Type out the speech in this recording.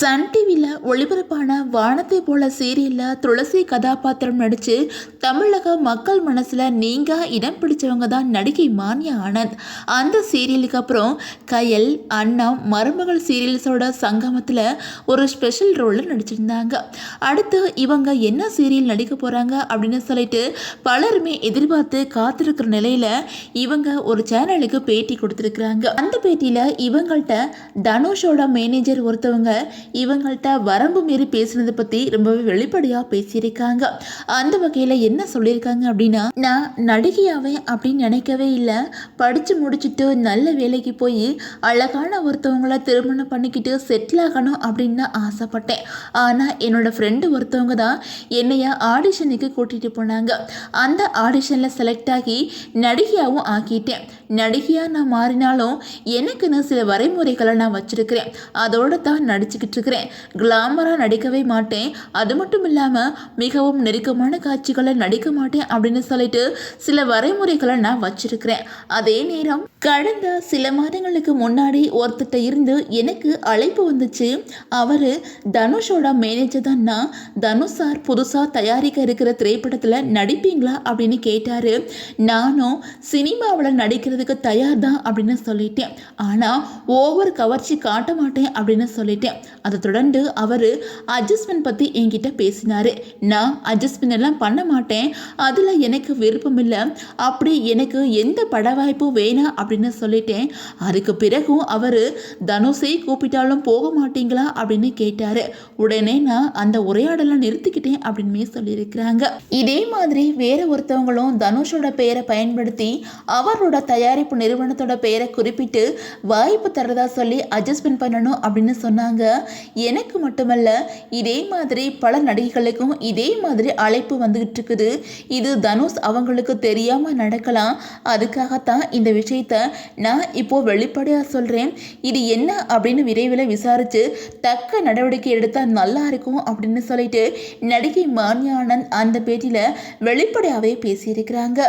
Sun டிவியில் ஒளிபரப்பான வானத்தை போல சீரியலில் துளசி கதாபாத்திரம் நடித்து தமிழக மக்கள் மனசில் நீங்கள் இடம் பிடிச்சவங்க தான் நடிகை மான்யா ஆனந்த். அந்த சீரியலுக்கு அப்புறம் கயல், அண்ணா, மருமகள் சீரியல்ஸோட சங்கமத்தில் ஒரு ஸ்பெஷல் ரோலில் நடிச்சிருந்தாங்க. அடுத்து இவங்க என்ன சீரியல் நடிக்க போகிறாங்க அப்படின்னு சொல்லிட்டு பலருமே எதிர்பார்த்து காத்திருக்கிற நிலையில் இவங்க ஒரு சேனலுக்கு பேட்டி கொடுத்துருக்குறாங்க. அந்த பேட்டியில் இவங்கள்ட்ட தனுஷோட மேனேஜர் ஒருத்தவங்க இவங்கள்ட்ட வரம்பு மீறி பேசுனதை பற்றி ரொம்பவே வெளிப்படையாக பேசியிருக்காங்க. அந்த வகையில் என்ன சொல்லியிருக்காங்க அப்படின்னா, நான் நடிகையாவே அப்படின்னு நினைக்கவே இல்லை. படித்து முடிச்சுட்டு நல்ல வேலைக்கு போய் அழகான ஒருத்தவங்கள திருமணம் பண்ணிக்கிட்டு செட்டில் ஆகணும் அப்படின்னு நான் ஆசைப்பட்டேன். ஆனால் என்னோட ஃப்ரெண்டு ஒருத்தவங்க தான் என்னைய ஆடிஷனுக்கு கூட்டிகிட்டு போனாங்க. அந்த ஆடிஷனில் செலக்ட் ஆகி நடிகையாகவும் ஆக்கிட்டேன். நடிகையாக நான் மாறினாலும் எனக்குன்னு சில வரைமுறைகளை நான் வச்சுருக்கிறேன். அதோடு தான் நடிச்சுக்கிட்டு இருக்கிறேன். கிளாமராக நடிக்கவே மாட்டேன். அது மட்டும் இல்லாமல் மிகவும் நெருக்கமான காட்சிகளை நடிக்க மாட்டேன் அப்படின்னு சொல்லிட்டு சில வரைமுறைகளை நான் வச்சிருக்கிறேன். அதே நேரம் கடந்த சில மாதங்களுக்கு முன்னாடி ஒருத்தட்ட இருந்து எனக்கு அழைப்பு வந்துச்சு. அவர் தனுஷோட மேனேஜர் தான். நான் தனுஷ் சார் புதுசாக தயாரிக்க இருக்கிற திரைப்படத்தில் நடிப்பீங்களா அப்படின்னு கேட்டார். நானும் சினிமாவில் நடிக்கிறதுக்கு தயார் தான் அப்படின்னு சொல்லிட்டேன். ஆனால் ஓவர் கவர்ச்சி காட்ட மாட்டேன் அப்படின்னு சொல்லிட்டேன். அதை தொடர்ந்து அவர் அட்ஜஸ்ட்மெண்ட் பற்றி என்கிட்ட பேசினார். நான் அட்ஜஸ்ட்மெண்ட் எல்லாம் பண்ண மாட்டேன், அதில் எனக்கு விருப்பம் இல்லை, அப்படி எனக்கு எந்த பட வாய்ப்பும் வேணாம் அப்படின்னு சொல்லிட்டேன். அதுக்கு பிறகும் அவர் தனுஷை கூப்பிட்டாலும் போக மாட்டீங்களா அப்படின்னு கேட்டார். உடனே நான் அந்த உரையாடலை நிறுத்திக்கிட்டேன் அப்படின்னு சொல்லியிருக்கிறாங்க. இதே மாதிரி வேற ஒருத்தவங்களும் தனுஷோட பெயரை பயன்படுத்தி அவரோட தயாரிப்பு நிறுவனத்தோட பெயரை குறிப்பிட்டு வாய்ப்பு தரதா சொல்லி அட்ஜஸ்ட்மெண்ட் பண்ணணும் அப்படின்னு சொன்னாங்க. எனக்கு மட்டுமல்ல, இதே மாதிரி பல நடிகைகளுக்கும் இதே மாதிரி அழைப்பு வந்துகிட்டு இருக்குது. இது தனுஷ் அவங்களுக்கு தெரியாம நடக்கலாம். அதுக்காகத்தான் இந்த விஷயத்த நான் இப்போ வெளிப்படையா சொல்றேன். இது என்ன அப்படின்னு விரைவில் விசாரிச்சு தக்க நடவடிக்கை எடுத்தா நல்லா இருக்கும் அப்படின்னு சொல்லிட்டு நடிகை மான்யா ஆனந்த் அந்த பேட்டியில வெளிப்படையாவே பேசியிருக்கிறாங்க.